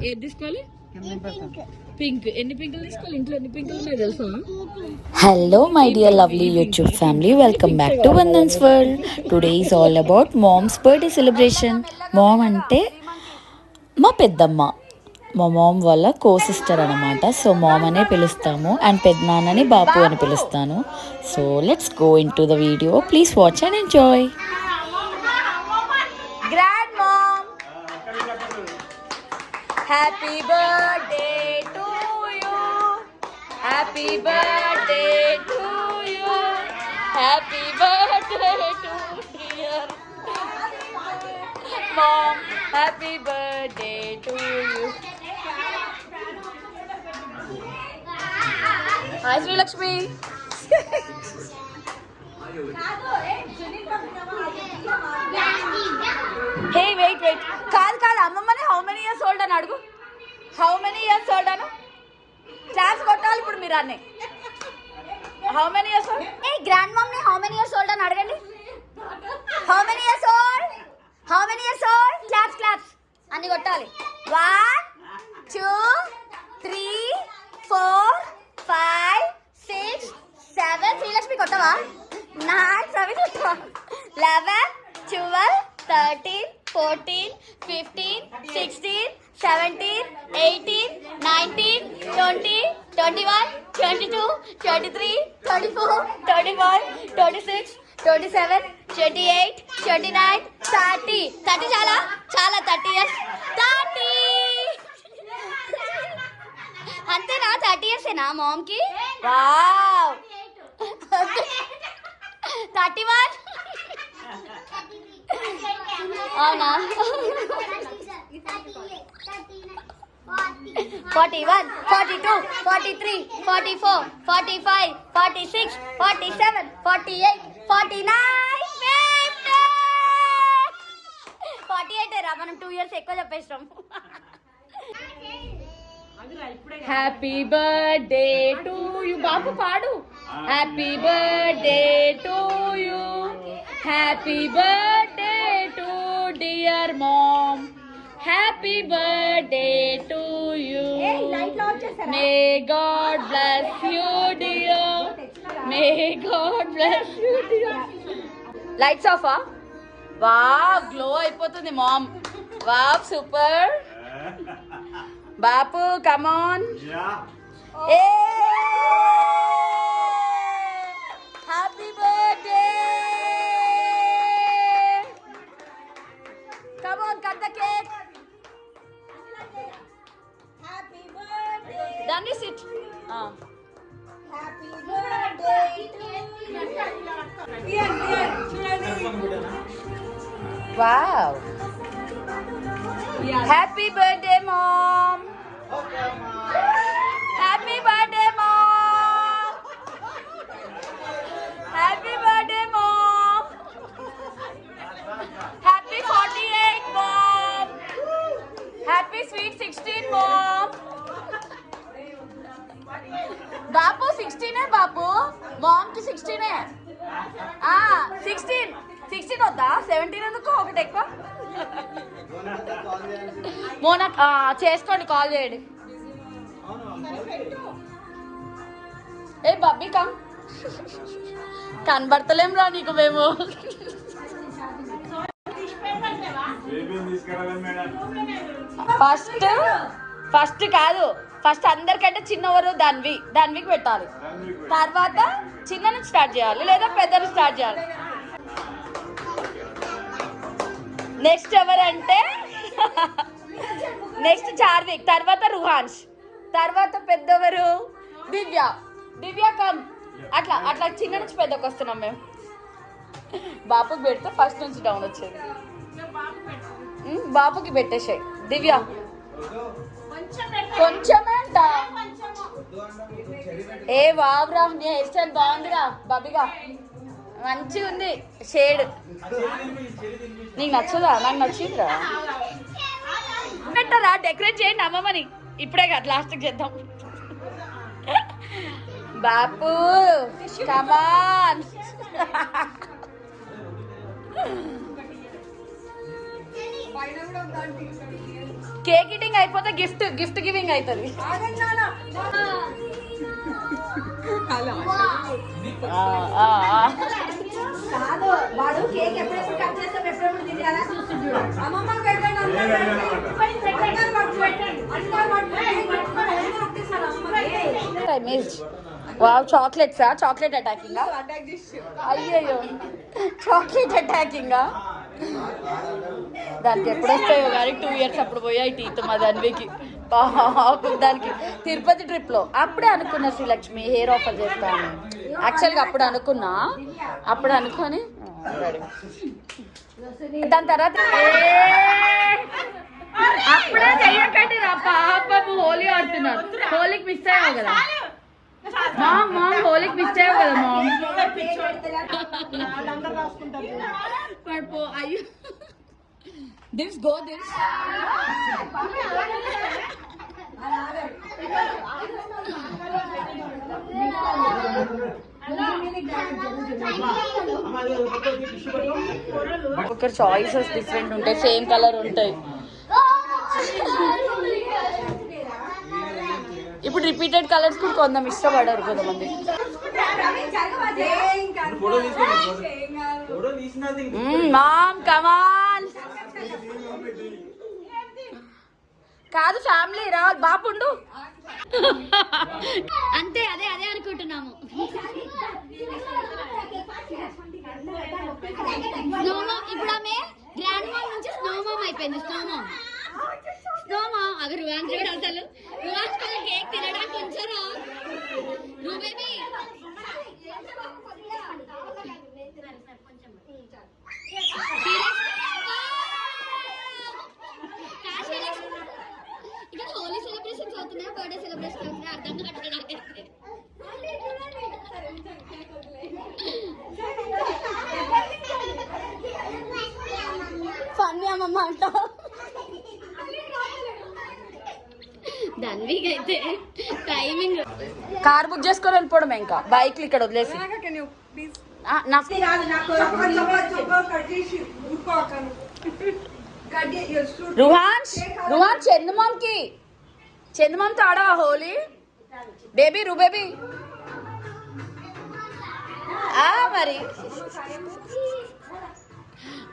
ఏది తీసుకోవాలి? పింక్. ఎన్ని పింకులు తీసుకోవాలి? ఇంట్లో ఎన్ని పింకులు ఉన్నాయి తెలుసా? Hello my dear lovely YouTube family, welcome back to Vandan's World. Today is all about mom's birthday celebration. Mom అంటే మా పెద్దమ్మ, మా మామ్ వాళ్ళ కో సిస్టర్ అనమాట. సో మామ్ అనే పిలుస్తాము అండ్ పెద్దనాన్నని బాపు అని పిలుస్తాను. So let's go into the video. Please watch and enjoy. Grand mom, happy birthday to you, happy birthday to you, happy birthday to dear mom, happy birthday to you. Hi Srilakshmi. Hey wait wait, కాదు కాదు, అమ్మమ్మని how many years old అని అడుగు. How many years old అను. Class కొట్టాలి ఇప్పుడు మీరు అన్నీ. How many years old? ఏ గ్రాండ్ మమ్ ని హౌ మెనీ ఇయర్స్ ఓల్డ్ అని అడగండి. How many years old, how many years old. Claps claps అన్ని కొట్టాలి. 1 2 3 4 5 6 7. శ్రీలక్ష్మి కొట్టవా? 9 ప్రవీణ్ కొట్టవా? 11 12 13 14 15 16 17 18 19 20 21 22 23 24 25 26 27 28 29 30. 30 చాలా చాలా. 30 ఇయర్స్. 30 అంతేనా? 30 ఇయర్స్ ఏనా మామ్ కి? వావ్. 31. అవునా? 41 42 43 44 45 46 47 48 49 50. 48 రా, మనం 2 ఇయర్స్ ఎక్కువ చెప్పేస్తాం. Happy birthday to you. బాబు పాడు. Happy birthday to you, happy birthday to dear mom, happy birthday to you. May God bless you dear, may God bless you dear. Lights ఆఫా? Wow, glow అయిపోతుంది mom. Wow, super. Bapu come on. Happy birthday. Come on, cut the cake. Happy birthday. దాన్ని sit. Happy birthday to you. Wow. Happy birthday mom. Happy birthday mom. Happy birthday mom. Happy 48 mom. Happy sweet 16 mom. Bapu 16 Bapu. Mom కి 16. 16 వద్దా? 17 ఎందుకు? ఒకటి ఎక్కువ. మోనా చేసుకోండి, call చేయండి. ఏ బబ్బీ come. కనబడతలేం రా నీకు మేము. ఫస్ట్ కాదు, ఫస్ట్ అందరికంటే చిన్నవారు దాన్వికి పెట్టాలి. తర్వాత చిన్న నుంచి స్టార్ట్ చేయాలి, లేదా పెద్ద నుంచి స్టార్ట్ చేయాలి. నెక్స్ట్ ఎవరంటే నెక్స్ట్ చార్విక్, తర్వాత రుహాన్స్, తర్వాత పెద్దవరు దివ్య. దివ్య కమ్. అట్లా అట్లా చిన్న నుంచి పెద్దకి వస్తున్నాం మేము. బాపుకి పెడితే ఫస్ట్ నుంచి డౌన్ వచ్చేది. బాపుకి పెట్టేసాయి. దివ్య కొంచెమే అంట. ఏ వావ్రా, నీ హెయిర్ స్టైల్ బాగుందిరా బాబిగా, మంచిగా ఉంది షేడ్. నీకు నచ్చదా? నాకు నచ్చిందిరా. పెట్టరా, డెకరేట్ చేయండి అమ్మమ్మని. ఇప్పుడే కాదు, లాస్ట్కి చేద్దాం. బాపు కమాన్. కేక్ ఈటింగ్ అయిపోతే గిఫ్ట్ గివింగ్ అవుతుంది. కాదు వాడు కేక్ ఎప్పుడెప్పుడు కట్ చేస్తాం ఎప్పుడెప్పుడు తినాలా చూస్తుంటాడు. వావ్ చాక్లెట్సా? చాక్లెట్ అటాకింగ్ అయ్యయ్యో చాక్లెట్ అటాకింగ్ దానికి ఎప్పుడు వస్తాయో కానీ 2 years అప్పుడు పోయాయి టీత్ మా దానికి పాపం దానికి తిరుపతి ట్రిప్లో. అప్పుడే అనుకున్నా శ్రీలక్ష్మి హెయిర్ ఆఫర్ చేస్తాను యాక్చువల్గా అప్పుడు అనుకొని దాని తర్వాత అప్పుడే చెయ్యకండి రా పాపము హోలీ ఆడుతున్నారు. హోలీకి మిస్ అయ్యావు కదా మామ్ హోలీకి మిస్ అయ్యావు కదా మామ్. పడిపో అయ్యో దిస్ గో దిస్ ఒకరి చాయిసెస్ డిఫరెంట్ ఉంటాయి, సేమ్ కలర్ ఉంటాయి. ఇప్పుడు రిపీటెడ్ కలర్స్ కూడా కొంచెం ఇష్టపడరు కొంతమంది. మామ్ కమాల్ కాదు ఫ్యామిలీ రా బాపుండు అంతే అదే అనుకుంటున్నాము. ఇప్పుడు ఆమె గ్రాండ్ మామ్ నుంచి స్నో మామ్ అయిపోయింది. స్నో మామ్ అవి రువాన్ చూడు అసలు రువాన్ కేక్ తినడానికి కొంచెరా రూబేబీ ఇక్కడ హోలీ సెలబ్రేషన్స్ అవుతున్నాయి, బర్త్డే సెలబ్రేషన్ అవుతున్నాయి, అర్థం కావట్లేదు. ఫన్నీ అమ్మమ్మ అంటా దానికి అయితే టైమింగ్. కార్ బుక్ చేసుకొని వెళ్ళిపోవడం ఇంకా బైక్లు ఇక్కడ వదిలేసి. రుహాన్ చందమాంతో ఆడవా హోలీ బేబీ రూబేబీ? మరి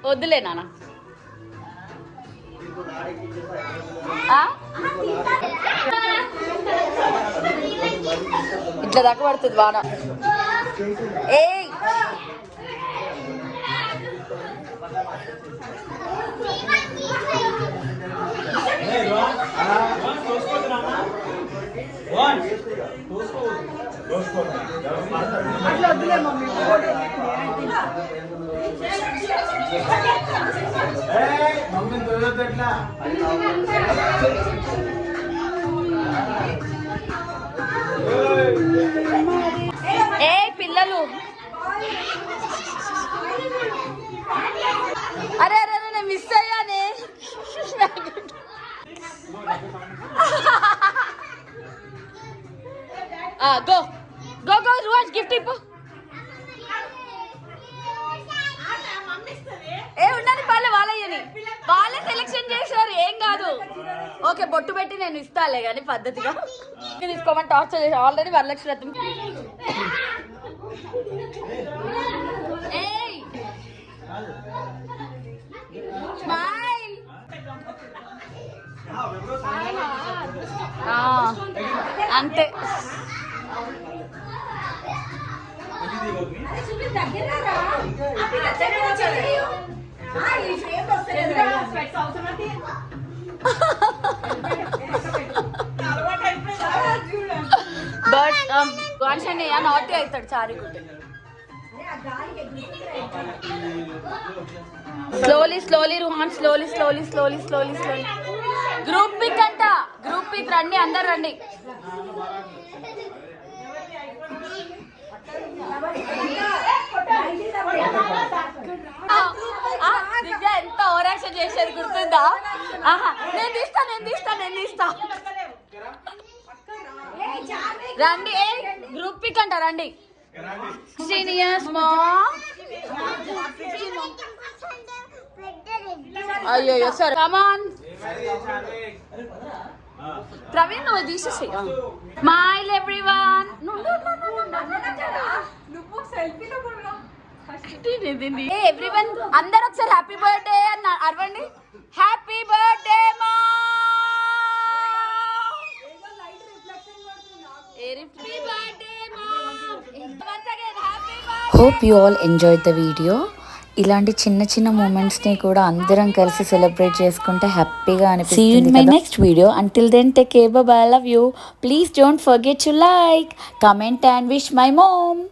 వద్దులే నాన్న. ఇట్లా దాకా పడుతుంది వాన. ఏయ్ ఏ పిల్లలు అరే అరే నేను మిస్ అయ్యానే. గో గో గో రువాజ్ గిఫ్ట్ ఇప్పు. ఏ ఉండాలి వాళ్ళే సెలెక్షన్ చేశారు ఏం కాదు. ఓకే బొట్టు పెట్టి నేను ఇస్తాలే కానీ పద్ధతిగా తీసుకోమని టార్చర్ చేసి ఆల్రెడీ వరలక్ష్మి రథం. స్మైల్ అంతే. బట్ వాన్షన్ని నాటి అవుతాడు చారిగుడ్డ. Slowly Ruhan slowly. Group pic అంట, గ్రూప్ పిక్ రండి అందరు రండి. దివ్య ఎంత ఓవరాక్షన్ చేసేది గుర్తుందా? నేను తీస్తా రండి. ఏ గ్రూప్ పిక్ అంట రండి. సీనియర్స్ మా అయ్యో సరే కమాన్ ప్రవీణ్ నువ్వు తీసేసి స్మైల్ ఎవ్రీవన్ ఎవ్రీవన్ అందరు ఒకసారి హ్యాపీ బర్త్డే అని అరవండి హ్యాపీ బర్త్డే మా hope you all enjoy the video. ఇలాంటి చిన్న చిన్న మూమెంట్స్ని కూడా అందరం కలిసి సెలబ్రేట్ చేసుకుంటే హ్యాపీగా అనిపిస్తుంది. See you in my next video. Until then, take care. Bye bye. I love you. Please don't forget to like, comment and wish my mom.